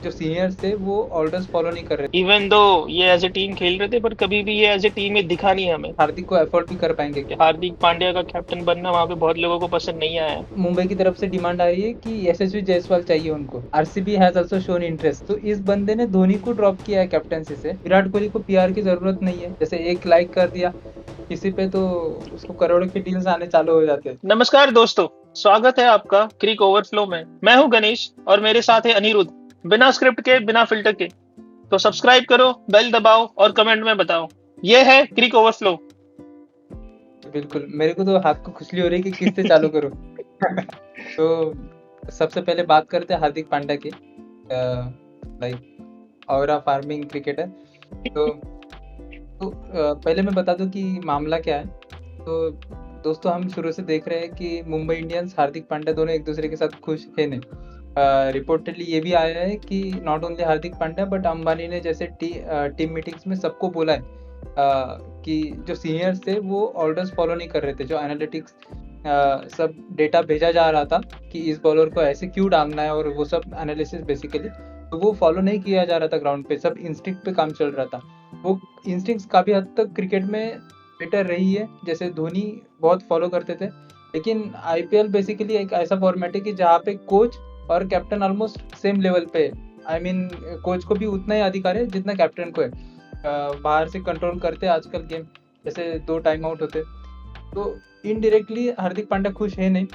जो सीनियर्स थे वो ऑर्डर्स फॉलो नहीं कर रहे थे। इवन दो ये एज ए टीम खेल रहे थे, पर कभी भी ये एज ए टीम में दिखा नहीं हमें हार्दिक को एफोर्ड भी कर पाएंगे कि क्या? हार्दिक पांड्या का कैप्टन बनना वहां पे बहुत लोगों को पसंद नहीं आया है। मुंबई की तरफ से डिमांड आ रही है कि यशस्वी जायसवाल चाहिए उनको। RCB has also shown interest. तो इस बंदे ने धोनी को ड्रॉप किया है कैप्टनसी से। विराट कोहली को पीआर की जरूरत नहीं है, जैसे एक लाइक कर दिया किसी पे तो उसको करोड़ों की डील्स आने चालू हो जाते हैं। नमस्कार दोस्तों, स्वागत है आपका क्रिक ओवरफ्लो में। मैं हूं गणेश और मेरे साथ है अनिरुद्ध। बिना स्क्रिप्ट के, बिना फिल्टर के। तो सब्सक्राइब करो, बेल दबाओ और कमेंट में बताओ। ये है क्रिक ओवरफ्लो। बिल्कुल, मेरे को तो हाथ को खुजली हो रही है कि किससे चालू करूं। तो सबसे पहले बात करते हैं हार्दिक पांड्या की। Like aura farming cricketer. तो पहले मैं बता दूं कि मामला क्या है। तो दोस्तों, हम शुरू से देख रहे हैं कि मुंबई इंडियंस हार्दिक पांड्या दोनों एक दूसरे के साथ खुश है नहीं। रिपोर्टेडली ये भी आया है कि not only Hardik Pandya but Ambani ने जैसे टीम मीटिंग्स में सबको बोला है कि जो सीनियर्स थे वो ऑर्डर्स फॉलो नहीं कर रहे थे। जो एनालिटिक्स सब डेटा भेजा जा रहा था कि इस बॉलर को ऐसे क्यों डालना है और वो सब एनालिसिस बेसिकली, तो वो फॉलो नहीं किया जा रहा था ग्राउंड पे। सब इंस्टिंक्ट पे काम चल रहा था। वो इंस्टिंक्ट्स काफ़ी हद तक क्रिकेट में बेटर रही है, जैसे धोनी बहुत फॉलो करते थे। लेकिन आईपीएल बेसिकली एक ऐसा फॉर्मेट है कि जहाँ पे कोच और कैप्टन ऑलमोस्ट सेम लेवल पे है। आई मीन कोच को भी उतना ही अधिकार है जितना कैप्टन को है। बाहर से कंट्रोल करते हैं आजकल गेम, जैसे 2 टाइम आउट होते। तो इनडायरेक्टली हार्दिक पांड्या खुश है नहीं।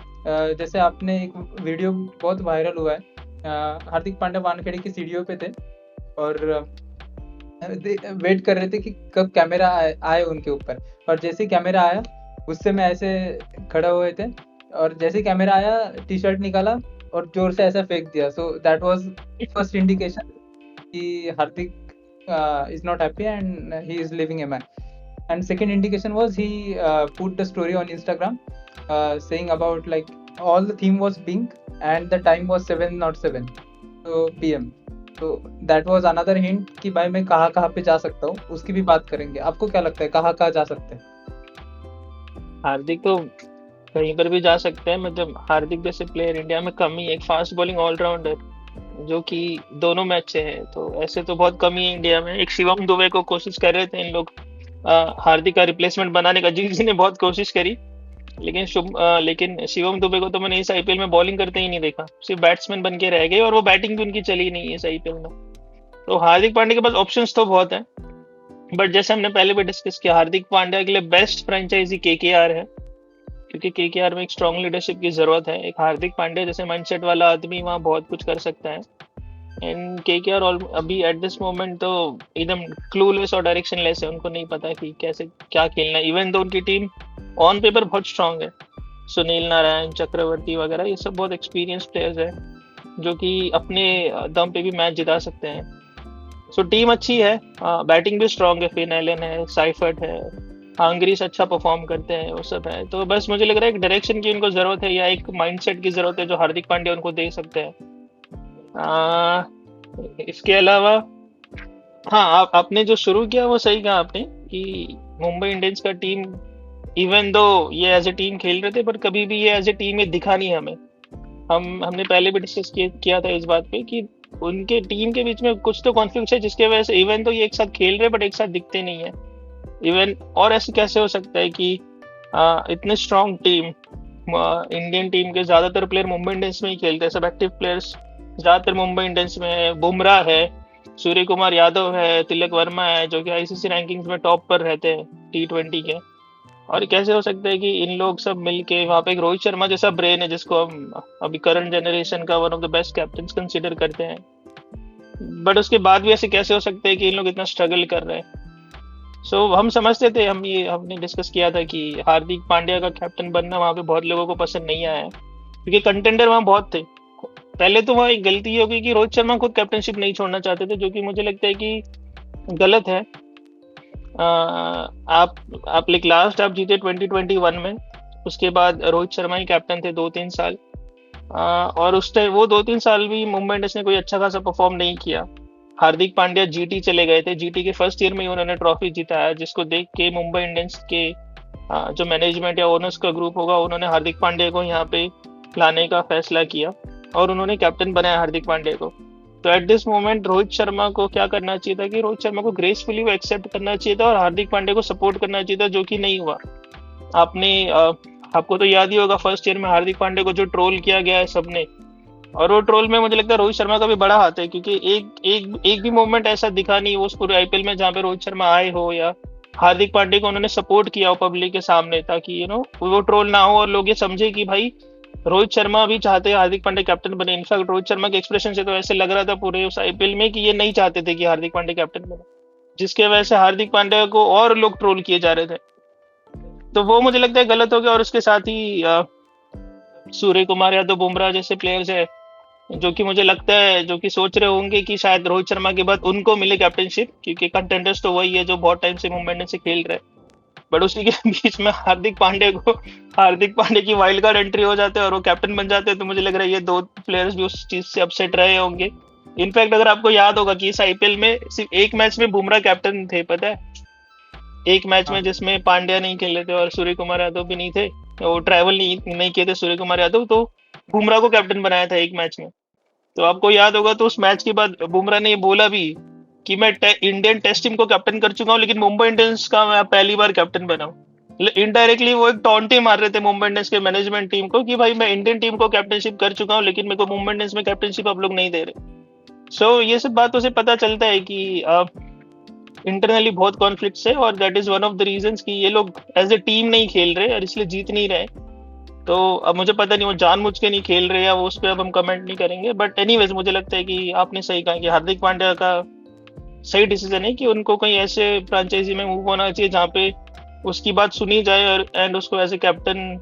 जैसे आपने एक वीडियो बहुत वायरल हुआ है। हार्दिक पांड्या वानखेड़े की सीढ़ियों पे थे और वेट कर रहे थे कि कब कैमरा आए उनके ऊपर। और जैसे ही कैमरा आया उससे में ऐसे खड़े हुए थे और जैसे ही कैमरा आया टी शर्ट निकाला और जोर से ऐसा फेंक दिया। So that was first indication कि हार्दिक is not happy and he is leaving MI. And second indication was he put the story on Instagram saying about like all the theme was pink and the time was 7:07 so PM. तो that was another hint कि भाई मैं कहाँ कहाँ पे जा सकता हूँ, उसकी भी बात करेंगे। आपको क्या लगता है कहाँ कहाँ जा सकते हैं? हार्दिक तो कहीं पर भी जा सकते हैं। मतलब हार्दिक जैसे प्लेयर इंडिया में कम ही है। एक फास्ट बॉलिंग ऑलराउंडर जो कि दोनों में अच्छे हैं, तो ऐसे तो बहुत कम ही है इंडिया में। एक शिवम दुबे को कोशिश कर रहे थे इन लोग हार्दिक का रिप्लेसमेंट बनाने का, जिस ने बहुत कोशिश करी। लेकिन शिवम दुबे को तो मैंने इस आईपीएल में बॉलिंग करते ही नहीं देखा। सिर्फ बैट्समैन बन के रह गए और वो बैटिंग भी उनकी चली नहीं है इस आईपीएल में। तो हार्दिक पांड्या के पास ऑप्शंस तो बहुत हैं, बट जैसे हमने पहले भी डिस्कस किया, हार्दिक पांड्या के लिए बेस्ट फ्रेंचाइजी केकेआर है, क्योंकि केकेआर में एक स्ट्रॉन्ग लीडरशिप की जरूरत है। एक हार्दिक पांड्या जैसे माइंडसेट वाला आदमी वहाँ बहुत कुछ कर सकता है। एंड केकेआर अभी एट दिस मोमेंट तो एकदम क्लूलेस और डायरेक्शन लेस है। उनको नहीं पता कि कैसे क्या खेलना है। इवन दो उनकी टीम ऑन पेपर बहुत स्ट्रांग है। सुनील नारायण, चक्रवर्ती वगैरह, ये सब बहुत एक्सपीरियंस प्लेयर्स है जो कि अपने दम पे भी मैच जिता सकते हैं। सो टीम अच्छी है, बैटिंग भी स्ट्रांग है। फिन एलन है, साइफर्ट है, हांगरीस अच्छा परफॉर्म करते हैं, वो सब है। तो बस मुझे लग रहा है एक डायरेक्शन की उनको जरूरत है, या एक माइंडसेट की जरूरत है जो हार्दिक पांड्या उनको दे सकते हैं। आ, इसके अलावा हाँ, आपने जो शुरू किया वो सही कहा आपने कि मुंबई इंडियंस का टीम, इवन दो ये एज ए टीम खेल रहे थे, पर कभी भी ये एज ए टीम में दिखा नहीं हमें। हमने पहले भी डिस्कस किया था इस बात पे कि उनके टीम के बीच में कुछ तो कॉन्फ्लिक्ट है, जिसके वजह से इवन तो ये एक साथ खेल रहे बट एक साथ दिखते नहीं है। इवन और ऐसे कैसे हो सकता है कि इतने स्ट्रॉन्ग टीम, इंडियन टीम के ज्यादातर प्लेयर मुंबई इंडियंस में ही खेलते हैं। सब एक्टिव प्लेयर्स ज्यादातर मुंबई इंडियंस में है। बुमराह है, सूर्य कुमार यादव है, तिलक वर्मा है, जो कि आईसीसी रैंकिंग्स में टॉप पर रहते हैं T20 के। और कैसे हो सकता है कि इन लोग सब मिलके वहाँ पे एक रोहित शर्मा जैसा ब्रेन है, जिसको हम अभी करंट जनरेशन का one of the best captain consider करते हैं, बट उसके बाद भी ऐसे कैसे हो सकता है कि इन लोग इतना स्ट्रगल कर रहे हैं। हम समझते थे, हमने डिस्कस किया था कि हार्दिक पांड्या का कैप्टन बनना वहाँ पे बहुत लोगों को पसंद नहीं आया है, क्योंकि कंटेंडर वहाँ बहुत थे। पहले तो वहाँ एक गलती ये हो गई कि रोहित शर्मा खुद कैप्टनशिप नहीं छोड़ना चाहते थे, जो कि मुझे लगता है कि गलत है। आप लास्ट आप जीते 2021 में, उसके बाद रोहित शर्मा ही कैप्टन थे 2-3 साल। और उस टाइम वो 2-3 साल भी मुंबई इंडियंस ने कोई अच्छा खासा परफॉर्म नहीं किया। हार्दिक पांड्या जीटी चले गए थे, जीटी के फर्स्ट ईयर में ही उन्होंने ट्रॉफी जिताया, जिसको देख के मुंबई इंडियंस के जो मैनेजमेंट या ओनर्स का ग्रुप होगा, उन्होंने हार्दिक पांड्या को यहाँ पे लाने का फैसला किया और उन्होंने कैप्टन बनाया हार्दिक पांड्या को। तो at this moment Rohit Sharma को क्या करना चाहिए था कि रोहित शर्मा को ग्रेसफुली वो एक्सेप्ट करना चाहिए था और हार्दिक पांड्या को सपोर्ट करना चाहिए था, जो कि नहीं हुआ। आपने आपको तो याद ही होगा फर्स्ट ईयर में हार्दिक पांड्या को जो ट्रोल किया गया है सबने, और वो ट्रोल में मुझे लगता है रोहित शर्मा का भी बड़ा हाथ है, क्योंकि एक भी मोमेंट ऐसा दिखा नहीं उस पूरे आईपीएल में जहाँ पे रोहित शर्मा आए हो या हार्दिक पांड्या को उन्होंने सपोर्ट किया हो पब्लिक के सामने, ताकि वो ट्रोल ना हो और लोग ये समझे कि भाई रोहित शर्मा भी चाहते हैं हार्दिक पांड्या कैप्टन बने। इनफैक्ट रोहित शर्मा के एक्सप्रेशन से तो ऐसे लग रहा था पूरे उस आईपीएल में कि ये नहीं चाहते थे कि हार्दिक पांड्या कैप्टन बने, जिसके वजह से हार्दिक पांड्या को और लोग ट्रोल किए जा रहे थे। तो वो मुझे लगता है गलत हो गया। और उसके साथ ही सूर्य कुमार यादव, बुमराह जैसे प्लेयर्स है जो कि मुझे लगता है जो कि सोच रहे होंगे कि शायद रोहित शर्मा के बाद उनको मिले कैप्टनशिप, क्योंकि कंटेंडर्स तो वही है जो बहुत टाइम से मुंबई इंडियंस से खेल रहे हैं। बट उसी के बीच में हार्दिक पांड्या की वाइल्ड कार्ड एंट्री हो जाते हैं और वो कैप्टन बन जाते हैं, तो मुझे लग रहा है ये दो प्लेयर्स भी उस चीज से अपसेट रहे होंगे। इनफैक्ट अगर आपको याद होगा कि इस आईपीएल में सिर्फ एक मैच में बुमराह कैप्टन थे, पता है? एक मैच में हाँ जिसमें पांड्या नहीं खेले थे और सूर्य कुमार यादव भी नहीं थे, वो ट्रैवल नहीं किए थे सूर्य कुमार यादव, तो बुमराह को कैप्टन बनाया था एक मैच में। तो आपको याद होगा तो उस मैच के बाद बुमराह ने ये बोला भी कि मैं इंडियन टेस्ट टीम को कैप्टन कर चुका हूँ, लेकिन मुंबई इंडियंस का मैं पहली बार कैप्टन बना हूँ। इनडायरेक्टली वो एक टॉन्टे मार रहे थे मुंबई इंडियंस के मैनेजमेंट टीम को कि भाई मैं इंडियन टीम को कैप्टनशिप कर चुका हूँ, लेकिन मेरे को मुंबई इंडियंस में कैप्टनशिप आप लोग नहीं दे रहे। ये सब बातों से पता चलता है कि इंटरनली बहुत कॉन्फ्लिक्ट्स है, और that is one of the reasons कि ये लोग एज ए टीम नहीं खेल रहे और इसलिए जीत नहीं रहे। तो अब मुझे पता नहीं वो जानबूझ के नहीं खेल रहे या वो उस पर अब हम कमेंट नहीं करेंगे, बट एनीवेज मुझे लगता है कि आपने सही कहा कि हार्दिक पांड्या का सही डिसीजन है कि उनको कहीं ऐसे फ्रेंचाइजी में मूव होना चाहिए जहाँ पे उसकी बात सुनी जाए और एंड उसको एज ए कैप्टन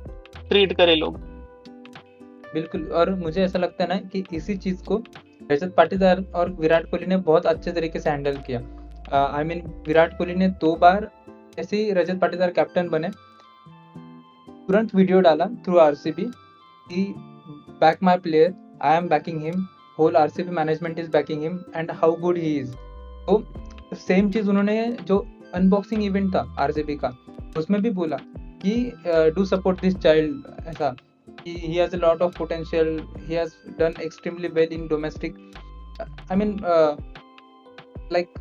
ट्रीट करे लोग। बिल्कुल। और मुझे ऐसा लगता है ना कि इसी चीज को रजत पाटीदार और विराट कोहली ने बहुत अच्छे तरीके से हैंडल किया। आई मीन विराट कोहली ने 2 बार ऐसे ही रजत पाटीदार कैप्टन बने, तुरंत वीडियो डाला थ्रू आरसीबी कि back my player, I am backing him, whole RCB management is backing him and how good he is. तो सेम चीज उन्होंने जो अनबॉक्सिंग इवेंट था आरसीबी का उसमें भी बोला कि डू सपोर्ट दिस चाइल्ड, ऐसा कि he has a lot of potential, he has done extremely well in domestic, I mean like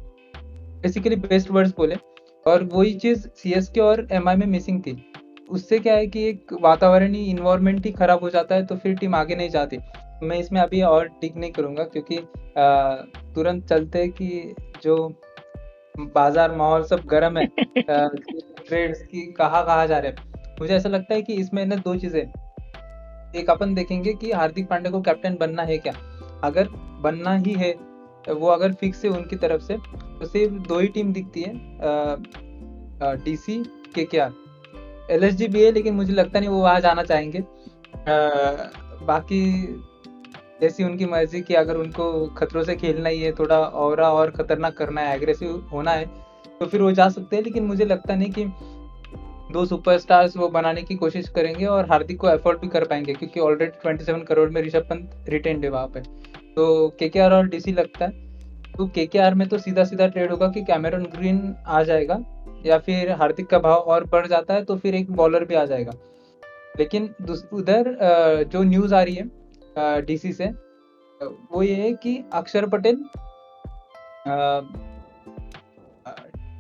basically best words बोले। और वही चीज सीएसके और एमआई में मिसिंग थी। उससे क्या है कि एक वातावरण ही, इन्वायरमेंट ही खराब हो जाता है, तो फिर टीम आगे नहीं जाती। मैं इसमें अभी और टिक नहीं करूंगा क्योंकि तुरंत चलते हैं कि जो बाजार माहौल सब गर्म है, ट्रेड्स की कहाँ जा रहे हैं। मुझे ऐसा लगता है कि इसमें ना 2 चीजें, एक अपन देखेंगे कि हार्दिक पांड्या को कैप्टन बनना है क्या। अगर बनना ही है, वो अगर फिक्स है उनकी तरफ से, तो सिर्फ 2 ही टीम दिखती है, डीसी, केकेआर। एलएसजी भी है लेकिन मुझे लगता नहीं वो वहां जाना चाहेंगे। बाकी जैसी उनकी मर्जी कि अगर उनको खतरों से खेलना ही है, थोड़ा ऑरा और खतरनाक करना है, एग्रेसिव होना है, तो फिर वो जा सकते हैं। लेकिन मुझे लगता नहीं कि 2 सुपरस्टार्स वो बनाने की कोशिश करेंगे और हार्दिक को एफोर्ड भी कर पाएंगे, क्योंकि ऑलरेडी 27 करोड़ में ऋषभ पंत रिटेन्ड है वहां पे। तो केकेआर और डीसी लगता है। तो केकेआर में तो सीधा सीधा ट्रेड होगा कि कैमेरन ग्रीन आ जाएगा, या फिर हार्दिक का भाव और बढ़ जाता है तो फिर एक बॉलर भी आ जाएगा। लेकिन उधर जो न्यूज़ आ रही है डीसी से, वो ये है कि अक्षर पटेल,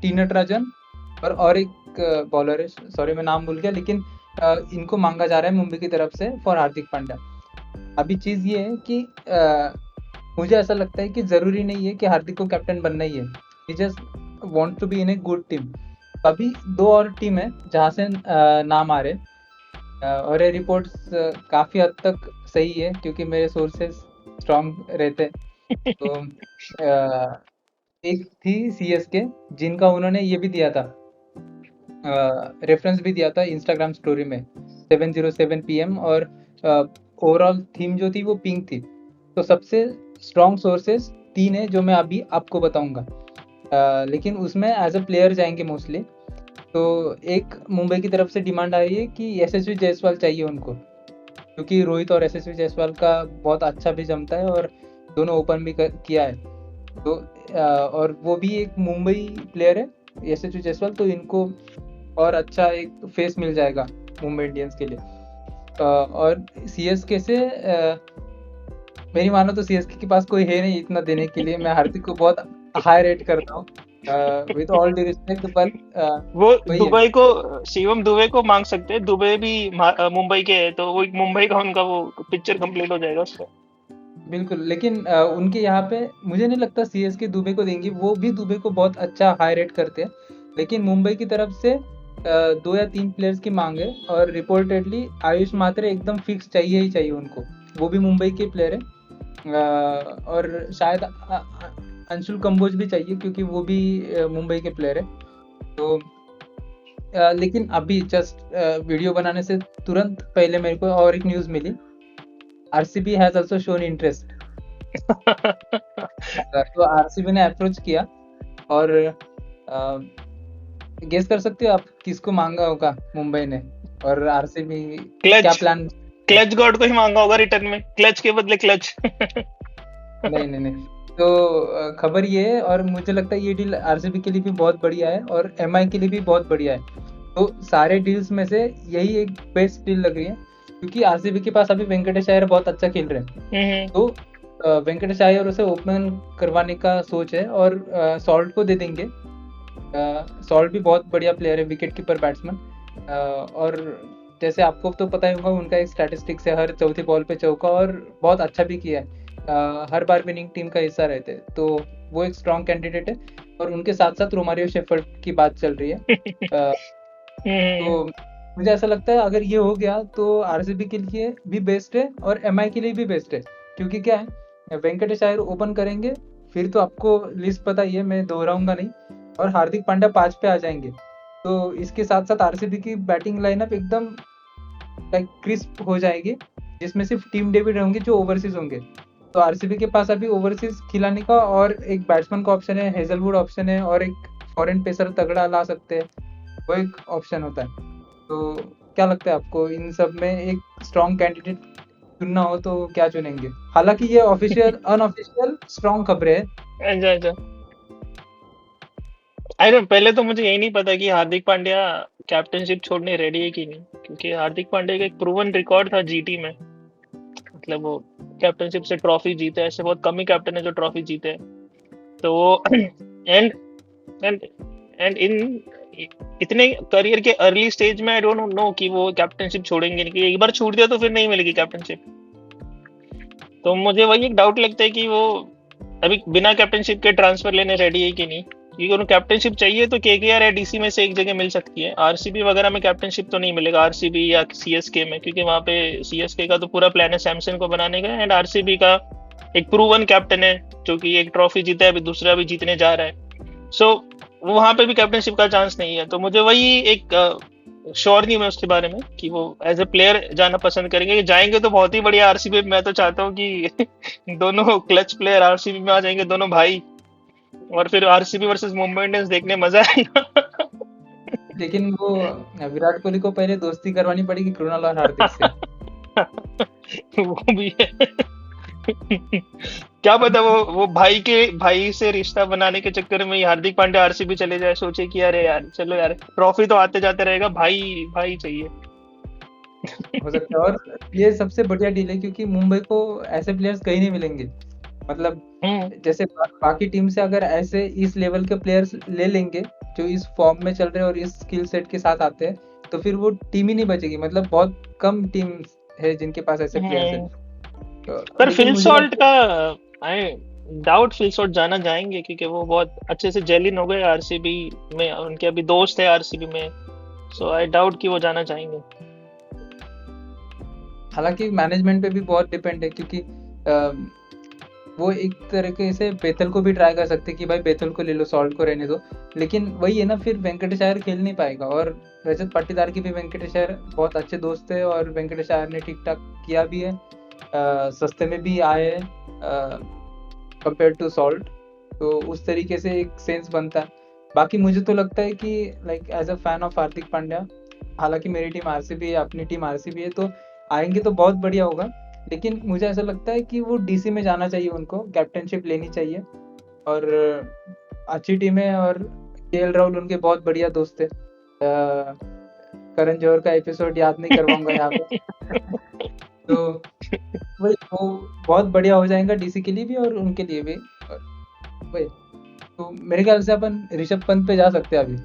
टी नटराजन और एक बॉलर है, सॉरी मैं नाम भूल गया, लेकिन इनको मांगा जा रहा है मुंबई की तरफ से फॉर हार्दिक पांड्या। अभी चीज़ ये है कि मुझे ऐसा लगता है कि ज़रूरी नहीं है कि हार्दिक को कैप्टन बनना ही है, he just want to be in a good team. अभी 2 और टीम है जहाँ से नाम आ रहे, और ये रिपोर्ट्स काफ़ी हद तक सही है क्योंकि मेरे सोर्सेस स्ट्रॉन्ग रहते। तो एक थी सीएसके जिनका उन्होंने ये भी दिया था, रेफरेंस भी दिया था इंस्टाग्राम स्टोरी में 7:07 PM, और ओवरऑल थीम जो थी वो पिंक थी। तो सबसे स्ट्रॉन्ग सोर्सेस 3 है जो मैं अभी आपको बताऊंगा, लेकिन उसमें एज अ प्लेयर जाएंगे मोस्टली। तो एक मुंबई की तरफ से डिमांड आ रही है कि यशस्वी जायसवाल चाहिए उनको, क्योंकि रोहित और यशस्वी जायसवाल का बहुत अच्छा भी जमता है और दोनों ओपन भी किया है। तो और वो भी एक मुंबई प्लेयर है यशस्वी जायसवाल, तो इनको और अच्छा एक फेस मिल जाएगा मुंबई इंडियंस के लिए। और सीएसके से मेरी मानो तो सीएसके के पास कोई है नहीं इतना देने के लिए। मैं हार्दिक को बहुत हाई रेट करता हूँ, with all due respect, but वो वही है। दुबई को, शिवम दुबे को मांग सकते हैं, दुबे भी मुंबई के है, तो वो एक मुंबई का उनका वो पिक्चर कंप्लीट हो जाएगा उसका। बिल्कुल, लेकिन उनके यहाँ पे मुझे नहीं लगता सीएसके दुबे को देंगी। वो भी दुबे को बहुत अच्छा हाई रेट करते हैं, लेकिन मुंबई की तरफ से 2 या 3 प्लेयर्स की मांग है, और रिपोर्टेडली आयुष मात्रे एकदम फिक्स चाहिए ही चाहिए उनको। वो भी मुंबई के प्लेयर है, और शायद अंशुल कंबोज भी चाहिए, क्योंकि वो भी मुंबई के प्लेयर है। तो लेकिन अभी जस्ट वीडियो बनाने से तुरंत पहले मेरे को और एक न्यूज़ मिली, RCB has also shown interest. तो आरसीबी ने अप्रोच किया, और गेस कर सकते हो आप किसको मांगा होगा मुंबई ने, और आरसीबी क्या क्लच, प्लान? क्लच गॉड को ही मांगा होगा रिटर्न में, क्लच के बदले क्लच। नहीं नहीं नहीं। तो खबर ये है, और मुझे लगता है ये डील आरसीबी के लिए भी बहुत बढ़िया है और एमआई के लिए भी बहुत बढ़िया है। तो सारे डील्स में से यही एक बेस्ट डील लग रही है, क्योंकि आरसीबी के पास अभी वेंकटेश अय्यर बहुत अच्छा खेल रहे हैं। तो वेंकटेश अय्यर उसे ओपन करवाने का सोच है, और सॉल्ट को दे देंगे। सॉल्ट भी बहुत बढ़िया प्लेयर है, विकेट कीपर बैट्समैन। और जैसे आपको तो पता ही होगा, उनका एक स्टैटिस्टिक्स है, हर चौथी बॉल पे चौका, और बहुत अच्छा भी किया है। हर बार विनिंग टीम का हिस्सा रहते हैं, तो वो एक स्ट्रॉन्ग कैंडिडेट है। और उनके साथ साथ रोमारियो शेफर्ड की बात चल रही है। तो मुझे ऐसा लगता है अगर ये हो गया तो आरसीबी के लिए भी बेस्ट है और एमआई के लिए भी बेस्ट है, क्योंकि क्या है, वेंकटेश अय्यर ओपन करेंगे, फिर तो आपको लिस्ट पता ही है, मैं दोहराऊंगा नहीं, और हार्दिक पांड्या 5 पे आ जाएंगे। तो इसके साथ साथ आरसीबी की बैटिंग लाइनअप एकदम लाइक क्रिस्प हो जाएगी, जिसमें सिर्फ टीम डेविड होंगे जो ओवरसीज होंगे। तो आरसीबी के पास अभी ओवरसीज खिलाने का और एक बैट्समैन का ऑप्शन है, हेजलवुड ऑप्शन है, और एक फॉरेन पेसर तगड़ा ला सकते हैं, वो एक ऑप्शन होता है। तो क्या लगता है आपको, इन सब में एक स्ट्रॉन्ग कैंडिडेट चुनना हो तो क्या चुनेंगे? हालांकि ये ऑफिशियल अनऑफिशियल स्ट्रॉन्ग खबरें हैं। अच्छा अच्छा, आई डोंट, पहले तो मुझे यही नहीं पता कि हार्दिक पांड्या कैप्टनशिप छोड़ने रेडी है कि नहीं, क्योंकि हार्दिक पांड्या का एक प्रूवन रिकॉर्ड था जीटी में, मतलब वो कैप्टनशिप से ट्रॉफी जीते, ऐसे बहुत कम ही कैप्टन है जो ट्रॉफी जीते हैं। तो वो एंड एंड एंड इन इतने करियर के अर्ली स्टेज में आई डोंट नो कि वो कैप्टनशिप छोड़ेंगे नहीं, कि एक बार छूट दिया तो फिर नहीं मिलेगी कैप्टनशिप। तो मुझे वही एक डाउट लगता है कि वो अभी बिना कैप्टनशिप के ट्रांसफर लेने रेडी है कि नहीं, क्योंकि उन्हें कैप्टनशिप चाहिए तो केकेआर या डीसी में से एक जगह मिल सकती है, आरसीबी वगैरह में कैप्टनशिप तो नहीं मिलेगा, आरसीबी या सीएसके में, क्योंकि वहां पे सीएसके का तो पूरा प्लान है सैमसन को बनाने का, एंड आरसीबी का एक प्रूवन कैप्टन है जो कि एक ट्रॉफी जीता है, अभी दूसरा भी जीतने जा रहा है। सो वहां पे भी कैप्टनशिप का चांस नहीं है, तो मुझे वही एक श्योर नहीं मैं उसके बारे में कि वो एज ए प्लेयर जाना पसंद करेंगे, जाएंगे तो बहुत ही बढ़िया आरसीबी। मैं तो चाहता हूँ कि दोनों क्लच प्लेयर आरसीबी में आ जाएंगे, दोनों भाई, और फिर आरसीबी वर्सेस मुंबई इंडियंस देखने मजा आएगा। लेकिन वो विराट कोहली को पहले दोस्ती करवानी पड़ेगी कृणाल और हार्दिक से। वो भी है। क्या पता वो भाई से रिश्ता बनाने के चक्कर में ही हार्दिक पांड्या आरसीबी चले जाए, सोचे कि अरे यार चलो यार ट्रॉफी तो आते जाते रहेगा, भाई भाई चाहिए। हो सकता है, और ये सबसे बढ़िया डील है, क्योंकि मुंबई को ऐसे प्लेयर्स कहीं नहीं मिलेंगे। मतलब जैसे बाकी टीम से अगर ऐसे इस लेवल के प्लेयर्स ले लेंगे जो इस फॉर्म में चल रहे हैं और इस स्किल सेट के साथ आते हैं, तो फिर वो टीम ही नहीं बचेगी। मतलब बहुत कम टीम है जिनके पास ऐसे प्लेयर्स हैं। पर लेकिन फिल मुझे सॉल्ट लगता का आई डाउट फिल सॉल्ट जाना जाएंगे, क्योंकि वो बहुत अच्छे से जेल इन हो गए आरसीबी में, उनके अभी दोस्त है आरसीबी में, सो आई डाउट कि वो जाना चाहेंगे। हालांकि मैनेजमेंट पे भी बहुत डिपेंड है, क्योंकि वो एक तरीके से बेथल को भी ट्राई कर सकते कि भाई बेथल को ले लो, सॉल्ट को रहने दो। लेकिन वही है ना, फिर वेंकटेश अय्यर खेल नहीं पाएगा, और रजत पाटीदार की भी वेंकटेश अय्यर बहुत अच्छे दोस्त है, और वेंकटेश अय्यर ने ठीक ठाक किया भी है, सस्ते में भी आए हैं कंपेयर टू सॉल्ट। तो उस तरीके से एक सेंस बनता है। बाकी मुझे तो लगता है कि like as a fan of Hardik Pandya, हालांकि मेरी टीम आरसीबी है, अपनी टीम आरसीबी है, तो आएंगे तो बहुत बढ़िया होगा। लेकिन मुझे ऐसा लगता है कि वो डीसी में जाना चाहिए, उनको कैप्टनशिप लेनी चाहिए, और अच्छी टीम है, और केएल राहुल उनके बहुत बढ़िया दोस्त है। करण जौहर का एपिसोड याद नहीं करवाऊंगा यहाँ पे। तो वही वो बहुत बढ़िया हो जाएगा डीसी के लिए भी और उनके लिए भी। और वही तो मेरे ख्याल से अपन ऋषभ पंत पे जा सकते हैं अभी।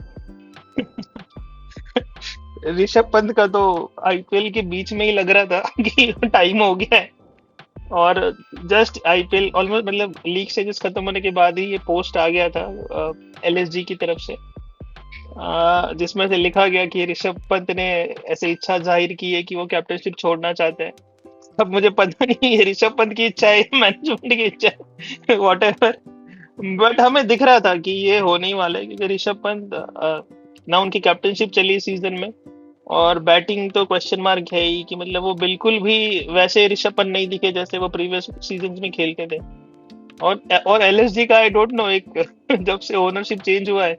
ऋषभ पंत का तो आईपीएल के बीच में ही लग रहा था कि टाइम हो गया है। और जस्ट आईपीएल ऑलमोस्ट मतलब लीग स्टेजेस खत्म होने के बाद ही ये पोस्ट आ गया था एलएसजी की तरफ से, जिसमें से लिखा गया कि ऋषभ पंत ने ऐसे इच्छा जाहिर की है कि वो कैप्टनशिप छोड़ना चाहते हैं। अब मुझे पता नहीं ये ऋषभ पंत की इच्छा है मैनेजमेंट की इच्छा है, वॉट एवर। बट हमें दिख रहा था कि ये होने ही वाला है, क्योंकि ऋषभ पंत ना उनकी कैप्टनशिप चली इस सीजन में, और बैटिंग तो क्वेश्चन मार्क है ही कि मतलब वो बिल्कुल भी वैसे ऋषभ पंत नहीं दिखे जैसे वो प्रीवियस सीजन में खेलते थे। और एलएसजी का आई डोंट नो, एक जब से ओनरशिप चेंज हुआ है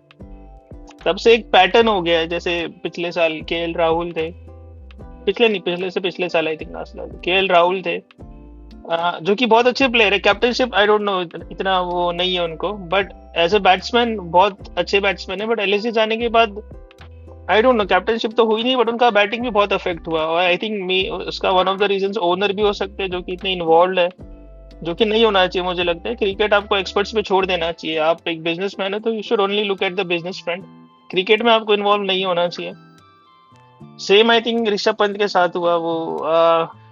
तब से एक पैटर्न हो गया है। जैसे पिछले साल केएल राहुल थे, पिछले नहीं, पिछले से पिछले साल आई थिंक लास्ट साल केएल राहुल थे, जो कि बहुत अच्छे प्लेयर है। कैप्टनशिप आई डोंट नो इतना वो नहीं है उनको, बट एज अ बैट्समैन बहुत अच्छे बैट्समैन है। बट एलएसजी जाने के बाद आई डोंट नो, कैप्टनशिप तो हुई नहीं बट उनका बैटिंग भी बहुत अफेक्ट हुआ। और आई थिंक मी उसका one of the reasons owner भी हो सकते हैं, जो कि इतने इन्वॉल्व है, जो कि नहीं होना चाहिए। मुझे लगता है क्रिकेट आपको एक्सपर्ट्स पे छोड़ देना चाहिए। आप एक बिजनेसमैन है तो you should only look at the business front, cricket में आपको इन्वॉल्व नहीं होना चाहिए। Same I think Rishabh Pant के साथ हुआ। वो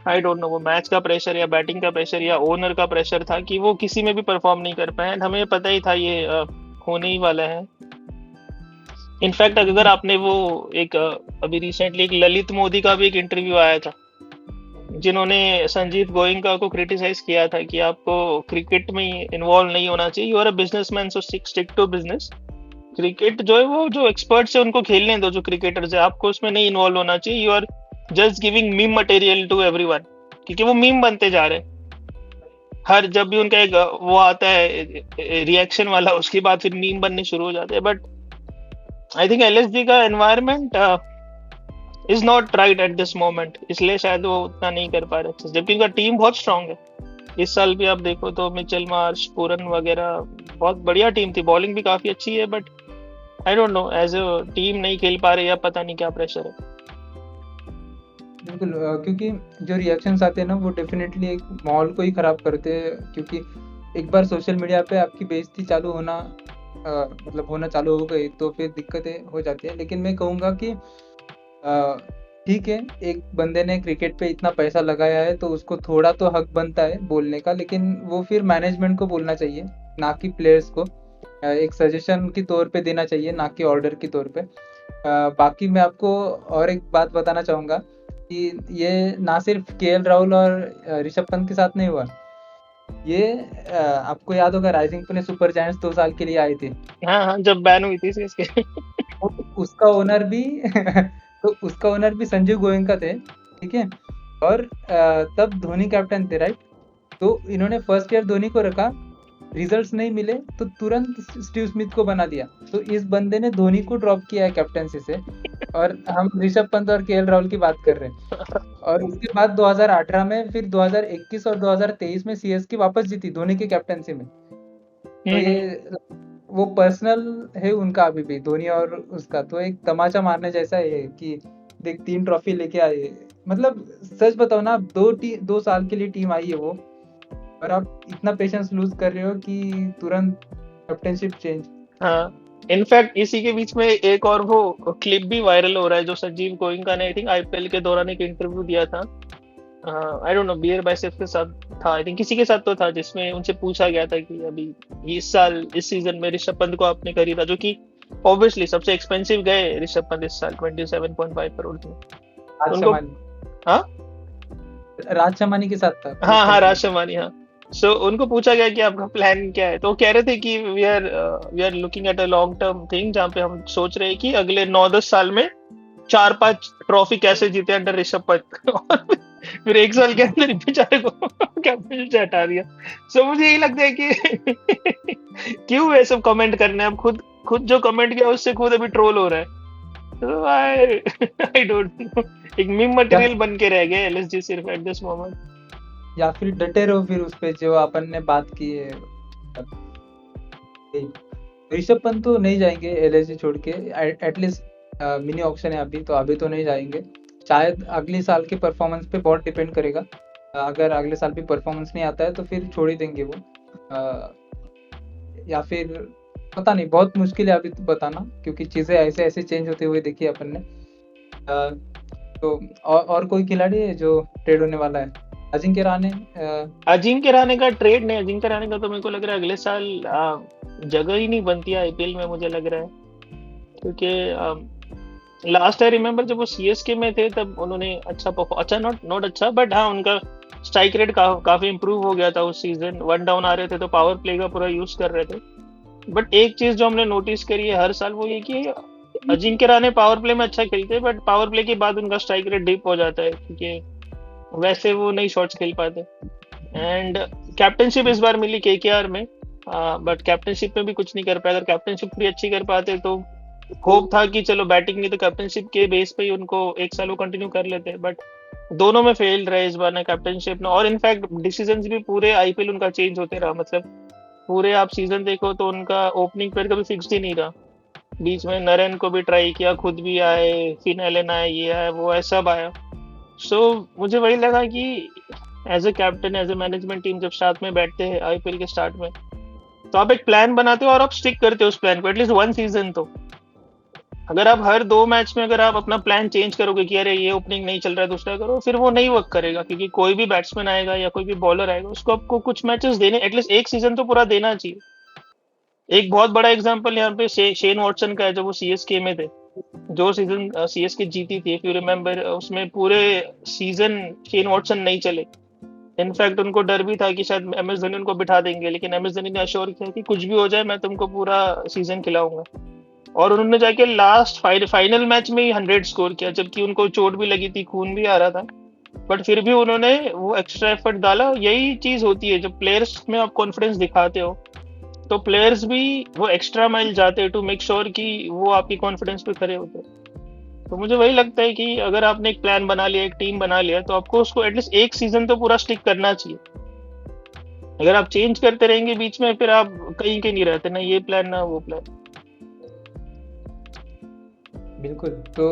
आई डोंट नो, वो मैच का प्रेशर या बैटिंग का प्रेशर या ओनर का प्रेशर था कि वो किसी में भी परफॉर्म नहीं कर पाए। And हमें पता ही था ये होने ही वाला है। इनफैक्ट अगर आपने वो एक अभी रिसेंटली एक ललित मोदी का भी एक इंटरव्यू आया था, जिन्होंने संजीव गोयनका को क्रिटिसाइज किया था कि आपको क्रिकेट में इन्वॉल्व नहीं होना चाहिए, you are a businessman so stick to business. Cricket जो है वो जो एक्सपर्ट्स है उनको खेलने दो, जो क्रिकेटर्स है, आपको उसमें नहीं इन्वॉल्व होना चाहिए। You are just giving meme material to everyone, क्योंकि वो मीम बनते जा रहे हैं। हर जब भी उनका एक वो आता है रिएक्शन वाला, उसके बाद फिर मीम बनने शुरू हो जाते हैं। बट आई थिंक एलएसजी का environment is not right at this moment, इसलिए शायद वो उतना नहीं कर पा रहे अच्छे से, जबकि उनका टीम बहुत स्ट्रांग है। इस साल भी आप देखो तो मिचेल मार्श, पूरन वगैरह बहुत बढ़िया टीम थी, बॉलिंग भी काफी अच्छी है। But I don't know, as a team नहीं खेल पा रहे, या पता नहीं क्या प्रेशर है। बिल्कुल क्योंकि जो रिएक्शंस आते हैं ना वो डेफिनेटली एक माहौल को ही खराब करते हैं। क्योंकि एक बार सोशल मीडिया पे आपकी बेइज्जती चालू होना मतलब होना चालू हो गई तो फिर दिक्कतें हो जाती है। लेकिन मैं कहूँगा कि ठीक है, एक बंदे ने क्रिकेट पे इतना पैसा लगाया है तो उसको थोड़ा तो हक बनता है बोलने का, लेकिन वो फिर मैनेजमेंट को बोलना चाहिए, ना कि प्लेयर्स को। एक सजेशन के तौर पे देना चाहिए, ना कि ऑर्डर के तौर पे। बाकी मैं आपको और एक बात बताना चाहूँगा कि ये ना सिर्फ केएल राहुल और ऋषभ पंत के साथ नहीं हुआ। ये आपको याद होगा राइजिंग पुणे सुपर जायंट्स 2 साल के लिए आए थे, हाँ हाँ, जब बैन हुई थी सीएसके। तो उसका ओनर भी तो उसका ओनर भी संजीव गोयनका थे, ठीक है। और तब धोनी कैप्टन थे, राइट। तो इन्होंने फर्स्ट ईयर धोनी को रखा, रिजल्ट्स नहीं मिले तो तुरंत स्टीव स्मिथ को बना दिया। तो इस बंदे ने धोनी को ड्रॉप किया है कैप्टनसी से, और हम ऋषभ पंत और केएल राहुल की बात कर रहे हैं। और उसके बाद 2018 में, फिर 2021 और 2023 में सीएसके वापस जीती धोनी की कैप्टनसी में। तो ये वो पर्सनल है उनका अभी भी, धोनी और उसका। तो एक तमाचा मारने जैसा है कि देख 3 ट्रॉफी लेके आए। मतलब सच बताओ ना, 2 साल के लिए टीम आई है वो, और आप इतना पेशेंस लूज कर रहे हो कि तुरंत कैप्टनशिप चेंज। हाँ, इनफैक्ट इसी के बीच में एक और वो क्लिप भी वायरल हो रहा है, जो संजीव गोयनका ने आई थिंक आईपीएल के दौरान एक इंटरव्यू दिया था। I don't know, bear biceps के साथ था आई थिंक, किसी के साथ तो था, जिसमें उनसे पूछा गया था कि अभी इस साल इस सीजन में ऋषभ पंत को आपने खरीदा, जो कि ऑब्वियसली सबसे एक्सपेंसिव गए ऋषभ पंत इस साल 27.5 करोड़ में। राज उनको शमानी, हाँ राज शमानी के साथ था हाँ हाँ, कंपनी। राज शमानी, हाँ। सो उनको पूछा गया कि आपका प्लान क्या है, तो वो कह रहे थे कि we are looking at a long term thing, जहाँ पे हम सोच रहे हैं कि अगले 9-10 साल में 4-5 ट्रॉफी कैसे जीते अंडर ऋषभ पंत। और फिर 1 साल के अंदर बेचारे को कैप्टन से हटा दिया। सो मुझे यही लगता है कि क्यों ये सब कमेंट करने, अब खुद खुद जो कमेंट किया उससे खुद अभी ट्रोल हो रहा है। तो आई डोंट नो, एक मीम या मटेरियल बन के रह गए एलएसजी सिर्फ एट दिस मोमेंट। या फिर डटे रहो फिर उस पे जो अपन ने बात की है। ऋषभ पंत तो नहीं जाएंगे एलएसजी छोड़ के, एटलीस्ट मिनी ऑक्शन है अभी, तो अभी तो नहीं जाएंगे। शायद अगले साल के परफॉर्मेंस पे बहुत डिपेंड करेगा। अगर अगले साल भी परफॉर्मेंस नहीं आता है तो फिर छोड़ ही देंगे वो, या फिर पता नहीं, बहुत मुश्किल है अभी तो बताना, क्योंकि चीज़ें ऐसे ऐसे चेंज होते हुए देखी है अपन ने। अ, तो और कोई खिलाड़ी है जो ट्रेड होने वाला है? अजिंक्य रहाणे? अजिंक्य रहाणे का ट्रेड नहीं, अजिंक्य रहाणे का तो मेरे को लग रहा है अगले साल जगह ही नहीं बनती है आईपीएल में, मुझे लग रहा है। क्योंकि लास्ट आई रिमेम्बर जब वो सीएसके में थे तब उन्होंने अच्छा, नॉट नॉट अच्छा, बट हाँ उनका स्ट्राइक रेट काफी इंप्रूव हो गया था उस सीजन। वन डाउन आ रहे थे तो पावर प्ले का पूरा यूज कर रहे थे। बट एक चीज जो हमने नोटिस करी है हर साल, वो ये कि अजिंक्य रहाणे पावर प्ले में अच्छा खेलते हैं, बट पावर प्ले के बाद उनका स्ट्राइक रेट डिप हो जाता है, क्योंकि वैसे वो नहीं शॉट्स खेल पाते। एंड कैप्टनशिप इस बार मिली केकेआर में, बट कैप्टनशिप में भी कुछ नहीं कर पाए। अगर कैप्टनशिप पूरी अच्छी कर पाते तो होप था कि चलो बैटिंग नहीं तो कैप्टनशिप के बेस पे ही उनको एक साल वो कंटिन्यू कर लेते, बट दोनों में फेल रहे इस बार, ना कैप्टनशिप ना, और इनफैक्ट डिसीजंस भी पूरे आईपीएल उनका चेंज होते रहा। मतलब पूरे आप सीजन देखो तो उनका ओपनिंग पेयर कभी फिक्स्ड ही नहीं रहा। बीच में नरेन को भी ट्राई किया, खुद भी आए, फिन एलन आए, ये आया वो आया, सब आया। सो मुझे वही लगा कि as a captain, as a management team जब साथ में बैठते हैं आईपीएल के स्टार्ट में, तो आप एक प्लान बनाते हो और आप स्टिक करते हो उस प्लान को एटलीस्ट वन सीजन तो। अगर आप हर 2 मैच में अगर आप अपना प्लान चेंज करोगे कि अरे ये ओपनिंग नहीं चल रहा है दूसरा करो, फिर वो नहीं वर्क करेगा, क्योंकि कोई भी बैट्समैन आएगा या कोई भी बॉलर आएगा उसको आपको कुछ मैचेस देने, एटलीस्ट एक सीजन तो पूरा देना चाहिए। एक बहुत बड़ा एग्जांपल यहाँ पे शेन वॉटसन का है, जब वो सीएसके में थे, जो सीजन सीएसके जीती थी, इफ यू रिमेम्बर, उसमें पूरे सीजन शेन वॉटसन नहीं चले। इनफैक्ट उनको डर भी था कि शायद एमएस धोनी उनको बिठा देंगे, लेकिन एमएस धोनी ने अश्योर किया कि कुछ भी हो जाए मैं तुमको पूरा सीजन खिलाऊंगा। और उन्होंने जाके लास्ट फाइनल मैच में ही 100 स्कोर किया, जबकि उनको चोट भी लगी थी, खून भी आ रहा था, बट फिर भी उन्होंने वो एक्स्ट्रा एफर्ट डाला। यही चीज होती है जब प्लेयर्स में आप कॉन्फिडेंस दिखाते हो, तो प्लेयर्स भी वो एक्स्ट्रा माइल जाते हैं टू मेक श्योर कि वो आपकी कॉन्फिडेंस पे खड़े होते हैं। तो मुझे वही लगता है कि अगर आपने एक प्लान बना लिया, एक टीम बना लिया, तो आपको उसको एटलीस्ट एक सीजन तो पूरा स्टिक करना चाहिए। अगर आप चेंज करते रहेंगे बीच में, फिर आप कहीं के नहीं रहते, ना ये प्लान ना वो प्लान। बिल्कुल। तो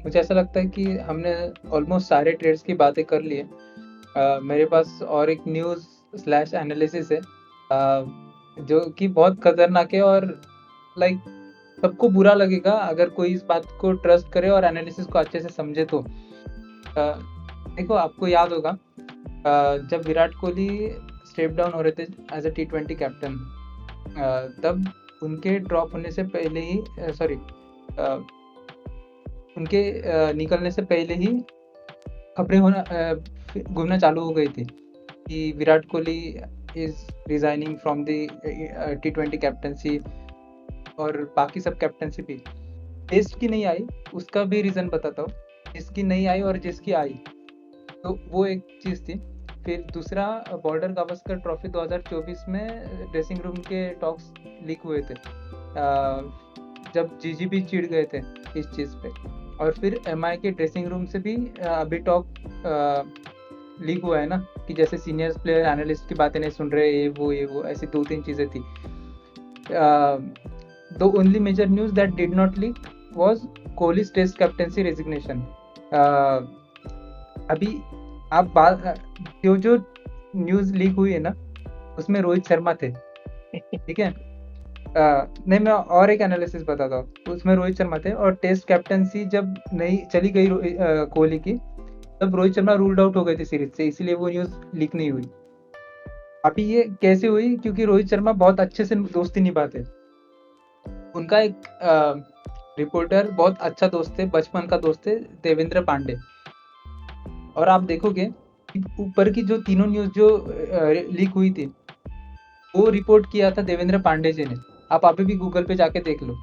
मुझे ऐसा लगता है कि हमने ऑलमोस्ट सारे ट्रेड्स की बातें कर ली है। मेरे पास और एक न्यूज़ स्लैश एनालिसिस है, जो कि बहुत खतरनाक है, और लाइक सबको बुरा लगेगा अगर कोई इस बात को ट्रस्ट करे और एनालिसिस को अच्छे से समझे तो। देखो, आपको याद होगा जब विराट कोहली स्टेप डाउन हो रहे थे एज अ T20 कैप्टन, तब उनके ड्रॉप होने से पहले ही उनके निकलने से पहले ही खबरें होना घूमना चालू हो गई थी कि Virat Kohli is resigning from the T20 captaincy, और बाकी सब कैप्टनसी भी। टेस्ट की नहीं आई, उसका भी रीज़न बताता हूँ। जिसकी नहीं आई और जिसकी आई, तो वो एक चीज़ थी। फिर दूसरा, बॉर्डर गावस्कर ट्रॉफी 2024 में ड्रेसिंग रूम के टॉक्स लीक हुए थे, जब जीजीबी चिढ़ गए थे इस चीज़ पे। और फिर एमआई के ड्रेसिंग रूम से भी अभी टॉक लीक हुआ है ना, कि जैसे सीनियर प्लेयर एनालिस्ट की बातें नहीं सुन रहे, ये वो ऐसी 2-3 चीज़ें थी। The only major news that did not leak was Kohli's Test captaincy resignation. अभी आप बात, जो न्यूज़ लीक हुई है ना, उसमें रोहित शर्मा थे, ठीक है? नहीं, मैं और एक एनालिसिस बताता हूँ। उसमें रोहित शर्मा थे, और टेस्ट कैप्टनसी जब नहीं चली गई कोहली की, तब रोहित शर्मा रूल्ड आउट हो गए थे सीरीज से, इसीलिए वो न्यूज़ लीक नहीं हुई। अभी ये कैसे हुई? क्योंकि रोहित शर्मा बहुत अच्छे से दोस्ती निभाते। उनका एक रिपोर्टर बहुत अच्छा दोस्त है, बचपन का दोस्त है, देवेंद्र पांडे। और आप देखोगे कि ऊपर की जो तीनों न्यूज़ जो लीक हुई थी, वो रिपोर्ट किया था देवेंद्र पांडे जी ने। आप अभी भी गूगल पे जाके देख लो।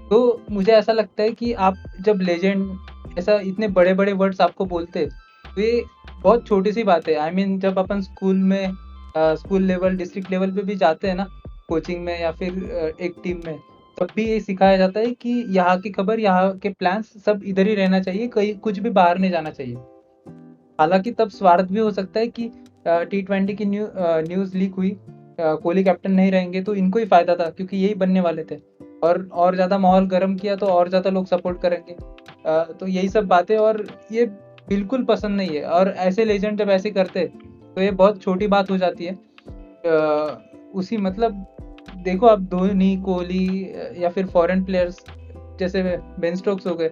तो मुझे ऐसा लगता है कि आप जब लेजेंड ऐसा इतने बड़े बड़े वर्ड्स आपको बोलते, तो ये बहुत छोटी सी बात है। आई मीन, जब अपन स्कूल में स्कूल लेवल, डिस्ट्रिक्ट लेवल पे भी जाते हैं ना, कोचिंग में या फिर एक टीम में, तब भी ये सिखाया जाता है कि यहाँ की खबर, यहाँ के प्लान्स सब इधर ही रहना चाहिए, कहीं कुछ भी बाहर नहीं जाना चाहिए। हालांकि तब स्वार्थ भी हो सकता है कि T20 की न्यूज़ लीक हुई, कोहली कैप्टन नहीं रहेंगे तो इनको ही फायदा था, क्योंकि यही बनने वाले थे, और ज़्यादा माहौल गर्म किया तो और ज़्यादा लोग सपोर्ट करेंगे। तो यही सब बातें, और ये बिल्कुल पसंद नहीं है। और ऐसे लेजेंड जब ऐसे करते तो ये बहुत छोटी बात हो जाती है। उसी मतलब देखो आप धोनी, कोहली या फिर फॉरेन प्लेयर्स जैसे बेन स्टोक्स हो गए,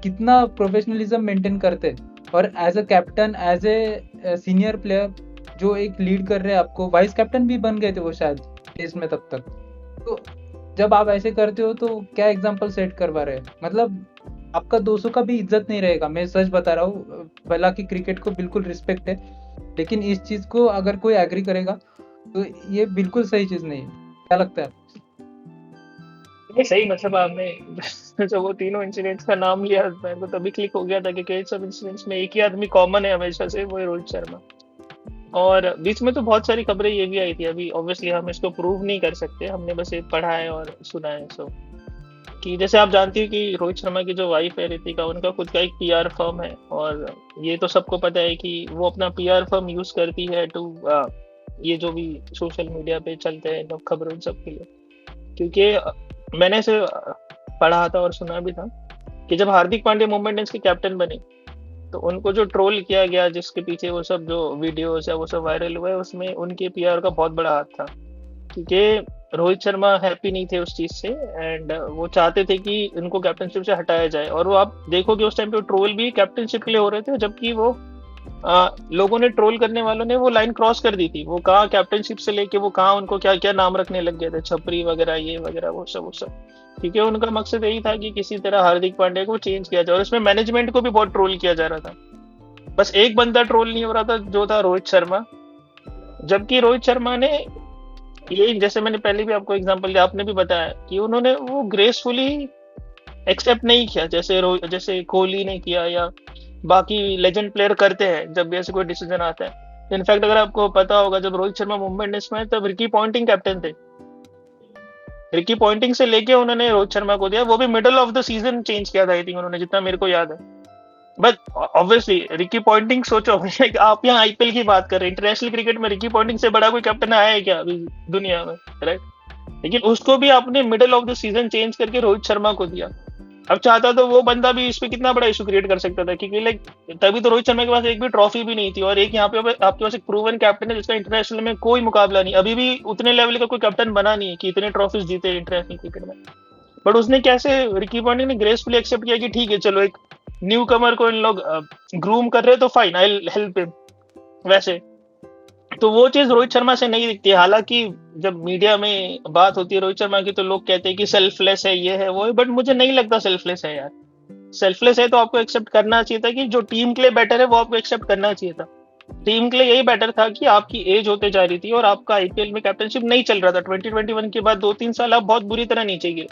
कितना प्रोफेशनलिज्म मेंटेन करते हैं। और as a captain, as a senior player जो एक लीड कर रहे हैं, आपको वाइस कैप्टन भी बन गए थे वो शायद टेस्ट में तब तक। तो जब आप ऐसे करते हो तो क्या एग्जाम्पल सेट करवा रहे हैं? मतलब आपका दोस्तों का भी इज्जत नहीं रहेगा। मैं सच बता रहा हूँ, भला कि क्रिकेट को बिल्कुल रिस्पेक्ट है, लेकिन इस चीज को अगर कोई एग्री करेगा तो ये बिल्कुल सही चीज नहीं है। क्या लगता है आपको? नहीं सही, मतलब आपने जो वो तीनों इंसिडेंट्स का नाम लिया, मेरे को तभी क्लिक हो गया था कि कई सब इंसिडेंट्स में एक ही आदमी कॉमन है हमेशा से, वो है रोहित शर्मा। और बीच में तो बहुत सारी खबरें ये भी आई थी, अभी ऑब्वियसली हम इसको प्रूव नहीं कर सकते, हमने बस ये पढ़ा है और सुना है। सो कि जैसे आप जानती हो कि रोहित शर्मा की जो वाइफ है ऋतिका, उनका खुद का एक पीआर फर्म है। और ये तो सबको पता है कि वो अपना पीआर फर्म यूज करती है टू ये जो भी सोशल मीडिया पे चलते हैं लोग खबरों उन सब के लिए। क्योंकि मैंने इसे पढ़ा था और सुना भी था कि जब हार्दिक पांड्या मुंबई इंडियंस के कैप्टन बने, तो उनको जो ट्रोल किया गया, जिसके पीछे वो सब जो वीडियोस है वो सब वायरल हुए, उसमें उनके पीआर का बहुत बड़ा हाथ था। क्योंकि रोहित शर्मा हैप्पी नहीं थे उस चीज से, एंड वो चाहते थे कि उनको कैप्टनशिप से हटाया जाए। और वो आप देखोगे उस टाइम पे ट्रोल भी कैप्टनशिप के लिए हो रहे थे, जबकि वो लोगों ने, ट्रोल करने वालों ने वो लाइन क्रॉस कर दी थी। वो कहाँ कैप्टनशिप से लेके वो कहाँ उनको क्या क्या नाम रखने लग गए थे, छपरी वगैरह, ये वगैरह, वो सब। क्योंकि उनका मकसद यही था कि किसी तरह हार्दिक पांड्या को चेंज किया जाए। और इसमें मैनेजमेंट को भी बहुत ट्रोल किया जा रहा था। बस एक बंदा ट्रोल नहीं हो रहा था, जो था रोहित शर्मा। जबकि रोहित शर्मा ने, ये जैसे मैंने पहले भी आपको एग्जांपल दिया, आपने भी बताया कि उन्होंने वो ग्रेसफुली एक्सेप्ट नहीं किया, जैसे कोहली ने किया या बाकी लेजेंड प्लेयर करते हैं जब भी ऐसे कोई डिसीजन आता है। इनफैक्ट अगर आपको पता होगा, जब रोहित शर्मा मुंबई इंडियंस में तब रिकी पॉन्टिंग कैप्टन थे। रिकी पॉन्टिंग से लेके उन्होंने रोहित शर्मा को दिया, वो भी middle of the season change किया था आई थिंक उन्होंने, जितना मेरे को याद है। बट ऑब्वियसली रिकी पॉन्टिंग, सोचो आप यहाँ आईपीएल की बात कर रहे हैं, इंटरनेशनल क्रिकेट में रिकी पॉन्टिंग से बड़ा कोई कैप्टन आया है क्या अभी दुनिया में, राइट? लेकिन उसको भी आपने middle of the season change करके रोहित शर्मा को दिया। अब चाहता तो वो बंदा भी इस पे कितना बड़ा इशू क्रिएट कर सकता था, क्योंकि लाइक तभी तो रोहित शर्मा के पास एक भी ट्रॉफी भी नहीं थी, और एक यहाँ पे आपके पास एक प्रूवन कैप्टन है जिसका इंटरनेशनल में कोई मुकाबला नहीं, अभी भी उतने लेवल का कोई कैप्टन बना नहीं है कि इतने ट्रॉफीज जीते इंटरनेशनल क्रिकेट में। बट उसने कैसे, रिकी पॉन्टिंग ने ग्रेसफुली एक्सेप्ट किया कि ठीक है चलो, एक न्यू कमर को इन लोग ग्रूम कर रहे हैं तो फाइन, आई हेल्प हिम। वैसे तो वो चीज रोहित शर्मा से नहीं दिखती है। हालांकि जब मीडिया में बात होती है रोहित शर्मा की, तो लोग कहते हैं कि सेल्फलेस है, ये है वो है, बट मुझे नहीं लगता सेल्फलेस है यार। सेल्फलेस है तो आपको एक्सेप्ट करना चाहिए था कि जो टीम के लिए बेटर है वो आपको एक्सेप्ट करना चाहिए था। टीम के लिए यही बेटर था कि आपकी एज होते जा रही थी और आपका आईपीएल में कैप्टनशिप नहीं चल रहा था। 2021 के बाद 2-3 साल आप बहुत बुरी तरह नीचे गिरे,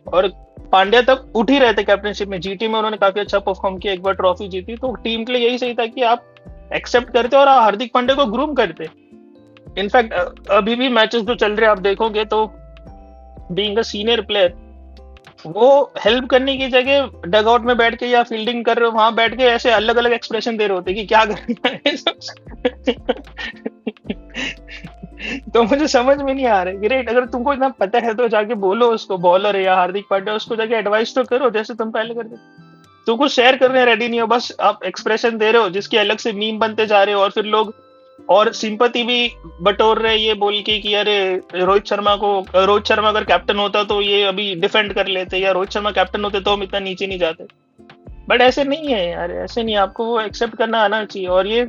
और पांड्या तक उठ ही रहे थे कैप्टनशिप में। जीटी में उन्होंने काफी अच्छा परफॉर्म किया, एक बार ट्रॉफी जीती, तो टीम के लिए यही सही था कि आप एक्सेप्ट करते और हार्दिक पांड्या को ग्रूम करते। इनफैक्ट अभी भी मैचेस जो चल रहे हैं आप देखोगे तो, बीइंग अ सीनियर प्लेयर, वो हेल्प करने की जगह डगआउट में बैठ के या फील्डिंग कर रहे हो वहां बैठ के ऐसे अलग अलग एक्सप्रेशन दे रहे होते कि क्या करना है। तो मुझे समझ में नहीं आ रहा है, ग्रेट, अगर तुमको इतना पता है तो जाके बोलो उसको, बॉलर है या हार्दिक पांड्या, उसको जाके एडवाइस तो करो जैसे तुम पहले करते। तुम कुछ शेयर करने रेडी नहीं हो, बस आप एक्सप्रेशन दे रहे हो जिसके अलग से मीम बनते जा रहे हो, और फिर लोग और सिंपैथी भी बटोर रहे हैं ये बोल के कि अरे रोहित शर्मा अगर कैप्टन होता तो ये अभी डिफेंड कर लेते, या रोहित शर्मा कैप्टन होते तो हम इतना नीचे नहीं जाते। बट ऐसे नहीं है यार, ऐसे नहीं, आपको वो एक्सेप्ट करना आना चाहिए। और ये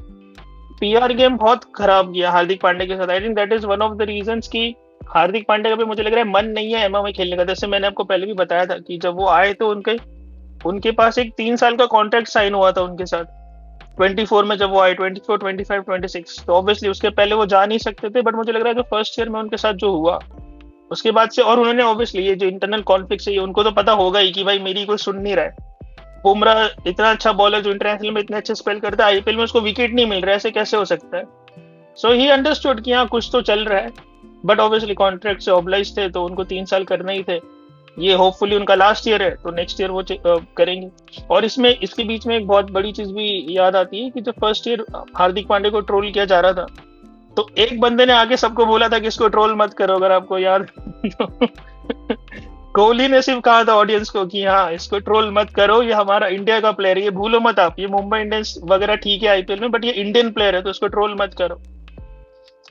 पीआर गेम बहुत खराब किया हार्दिक पांड्या के साथ। I think that is one of the reasons कि हार्दिक पांड्या का भी मुझे लग रहा है मन नहीं है एमआई खेलने का। जैसे मैंने आपको पहले भी बताया था कि जब वो आए तो उनके पास एक 3 साल का कॉन्ट्रैक्ट साइन हुआ था उनके साथ 24 में, जब वो आए 24, 25, 26, तो ऑब्वियसली उसके पहले वो जा नहीं सकते थे। बट मुझे लग रहा है जो फर्स्ट ईयर में उनके साथ जो हुआ उसके बाद से, और उन्होंने ऑब्वियसली ये जो इंटरनल कॉन्फ्लिक्ट है उनको तो पता होगा ही कि भाई मेरी कोई सुन नहीं रहा है। बुमराह इतना अच्छा बॉलर जो इंटरनेशनल में इतने अच्छे स्पेल करता है, आईपीएल में उसको विकेट नहीं मिल रहा है, ऐसे कैसे हो सकता है? सो ही अंडरस्टूड कि हाँ कुछ तो चल रहा है, बट ऑब्वियसली कॉन्ट्रैक्ट से ऑब्लाइज थे तो उनको 3 साल करना ही थे। ये होपफुली उनका लास्ट ईयर है, तो नेक्स्ट ईयर वो करेंगे। और इसके बीच में एक बहुत बड़ी चीज भी याद आती है कि जब फर्स्ट ईयर हार्दिक पांड्या को ट्रोल किया जा रहा था, तो एक बंदे ने आगे सबको बोला था कि इसको ट्रोल मत करो, अगर आपको याद तो कोहली ने सिर्फ कहा था ऑडियंस को कि हाँ इसको ट्रोल मत करो, ये हमारा इंडिया का प्लेयर है, ये भूलो मत आप, ये मुंबई इंडियंस वगैरह ठीक है आईपीएल में, बट ये इंडियन प्लेयर है तो इसको ट्रोल मत करो।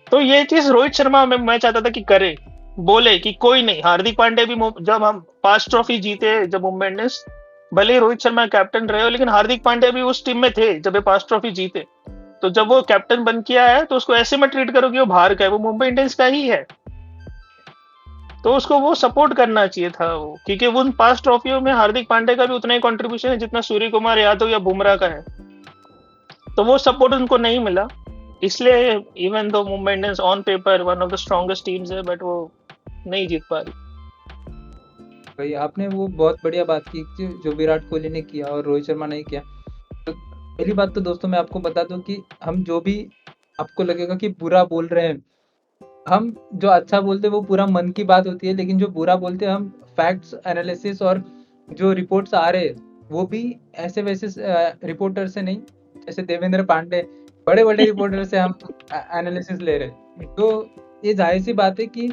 तो ये चीज रोहित शर्मा में मैं चाहता था कि करे, बोले कि कोई नहीं, हार्दिक पांड्या भी जब हम 5 ट्रॉफी जीते जब मुंबई इंडियंस, भले ही रोहित शर्मा कैप्टन रहे हो, लेकिन हार्दिक पांड्या भी उस टीम में थे जब ये 5 ट्रॉफी जीते। तो जब वो कैप्टन बन के आया है तो उसको ऐसे मत ट्रीट करो कि वो बाहर का है, वो मुंबई इंडियंस का ही है। तो उसको वो सपोर्ट करना चाहिए था वो, क्योंकि उन 5 ट्रॉफियों में हार्दिक पांड्या का भी उतना ही कंट्रीब्यूशन है जितना सूर्य कुमार यादव या बुमराह का है। तो वो सपोर्ट उनको नहीं मिला, इसलिए even though Mumbai Indians on paper one of the strongest teams है, बट वो नहीं जीत पा रही। भाई आपने वो बहुत बढ़िया बात की जो विराट कोहली ने किया और रोहित शर्मा ने किया। तो पहली बात तो दोस्तों मैं आपको बता दूं कि हम जो भी आपको लगेगा कि बुरा बोल रहे हैं, हम जो अच्छा बोलते हैं वो पूरा मन की बात होती है, लेकिन जो बुरा बोलते हैं हम फैक्ट्स एनालिसिस और जो रिपोर्ट्स आ रहे हैं वो भी ऐसे वैसे रिपोर्टर से नहीं, जैसे देवेंद्र पांडे बड़े बड़े रिपोर्टर से हम एनालिसिस ले रहे हैं। तो ये जाहिर सी बात है कि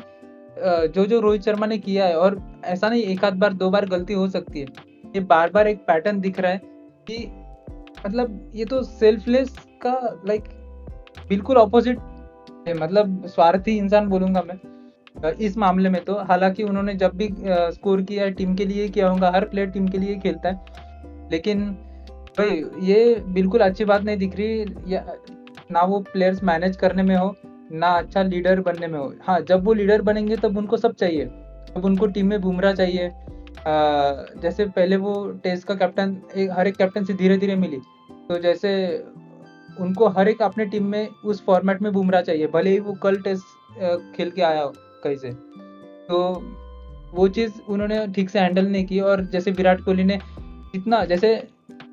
जो जो रोहित शर्मा ने किया है, और ऐसा नहीं एक आध बार दो बार गलती हो सकती है, ये बार बार एक पैटर्न दिख रहा है कि मतलब ये तो सेल्फलेस का लाइक बिल्कुल ऑपोजिट है, मतलब स्वार्थी इंसान बोलूंगा मैं इस मामले में। तो हालांकि उन्होंने जब भी स्कोर किया है टीम के लिए किया होगा, हर प्लेयर टीम के लिए खेलता है, लेकिन भाई ये बिल्कुल अच्छी बात नहीं दिख रही या ना वो प्लेयर्स मैनेज करने में हो ना अच्छा लीडर बनने में हो। हाँ, जब वो लीडर बनेंगे तब उनको सब चाहिए, अब उनको टीम में बुमराह चाहिए। जैसे पहले वो टेस्ट का कैप्टन हर एक कैप्टन से धीरे धीरे मिली, तो जैसे उनको हर एक अपने टीम में उस फॉर्मेट में बुमराह चाहिए, भले ही वो कल टेस्ट खेल के आया हो कहीं से। तो वो चीज़ उन्होंने ठीक से हैंडल नहीं की। और जैसे विराट कोहली ने इतना, जैसे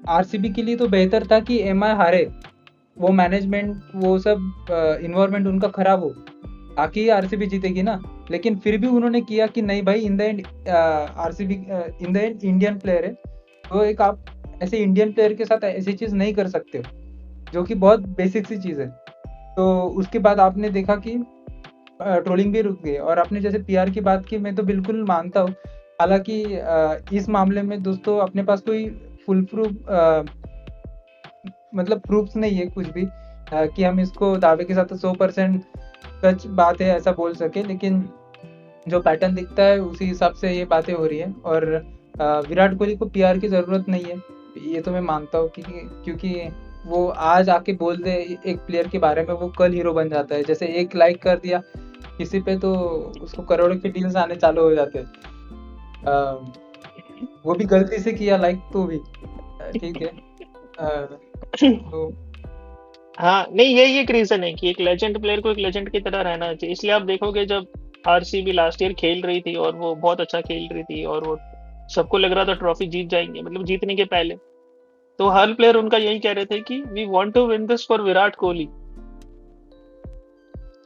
आरसीबी के लिए तो बेहतर था कि एमआई हारे, वो मैनेजमेंट वो सब इन्वायरमेंट उनका खराब हो, ताकि आरसीबी जीतेगी ना। लेकिन फिर भी उन्होंने किया कि नहीं भाई, in the end RCB in the end Indian player है, तो एक आप ऐसे इंडियन प्लेयर के साथ ऐसी चीज़ नहीं कर सकते हो, जो कि बहुत बेसिक सी चीज़ है। तो उसके बाद आपने देखा कि ट्रोलिंग भी रुक गई। और आपने जैसे पीआर की बात की, मैं तो बिल्कुल मानता हूँ। हालांकि इस मामले में दोस्तों अपने पास कोई फुल प्रूफ मतलब प्रूफ्स नहीं है कुछ भी कि हम इसको दावे के साथ 100% सच बात है ऐसा बोल सके, लेकिन जो पैटर्न दिखता है उसी हिसाब से ये बातें हो रही है। और विराट कोहली को पीआर की ज़रूरत नहीं है, ये तो मैं मानता हूँ, क्योंकि वो आज आके बोल दे एक प्लेयर के बारे में, वो कल हीरो बन जाता है। जैसे एक लाइक कर दिया किसी पे तो उसको करोड़ों के डील्स आने चालू हो जाते हैं। वो भी गलती से किया लाइक, तो भी ठीक है। तो हाँ नहीं, यही एक रीजन है कि एक लेजेंड प्लेयर को एक लेजेंड की तरह रहना चाहिए। इसलिए आप देखोगे जब आरसीबी लास्ट ईयर खेल रही थी और वो बहुत अच्छा खेल रही थी और वो सबको लग रहा था ट्रॉफी जीत जाएंगे, मतलब जीतने के पहले, तो हर प्लेयर उनका यही कह रहे थे कि we want to win this for Virat Kohli,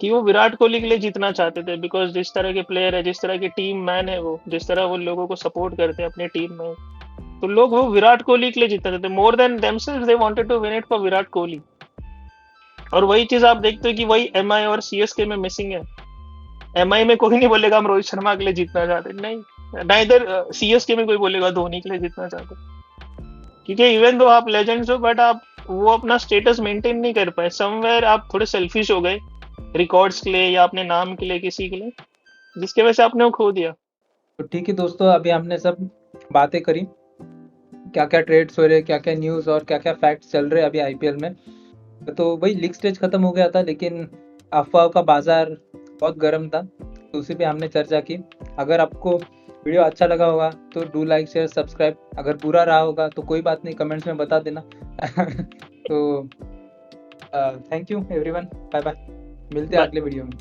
कि वो विराट कोहली के लिए जीतना चाहते थे। बिकॉज जिस तरह के प्लेयर है, जिस तरह के टीम मैन है, वो जिस तरह वो लोगों को सपोर्ट करते हैं अपनी टीम में, तो लोग वो विराट कोहली के लिए जीतते थे। More than themselves they wanted to win it for Virat Kohli. और वही चीज आप देखते हो कि वही एमआई और सीएसके में मिसिंग है। एमआई में कोई नहीं बोलेगा हम रोहित शर्मा के लिए जीतना चाहते, नहीं। नाइदर सीएसके में कोई बोलेगा धोनी के लिए जीतना चाहते, क्योंकि इवन दो आप लेजेंड्स हो बट आप वो अपना स्टेटस मेंटेन नहीं कर पाए। समवेयर आप थोड़े सेल्फिश हो गए रिकॉर्ड्स के लिए या अपने नाम के लिए, किसी के लिए, जिसकी वजह से आपने वो खो दिया। तो ठीक है दोस्तों, अभी हमने सब बातें करी, क्या क्या ट्रेड्स हो रहे, क्या क्या न्यूज़ और क्या क्या फैक्ट्स चल रहे हैं अभी आईपीएल में। तो वही लीग स्टेज खत्म हो गया था, लेकिन अफवाह का बाजार बहुत गर्म था, तो उसी पे हमने चर्चा की। अगर आपको वीडियो अच्छा लगा होगा तो डू लाइक शेयर सब्सक्राइब, अगर बुरा रहा होगा तो कोई बात नहीं, कमेंट्स में बता देना। तो thank you everyone, bye bye, मिलते हैं बाय। अगले वीडियो में।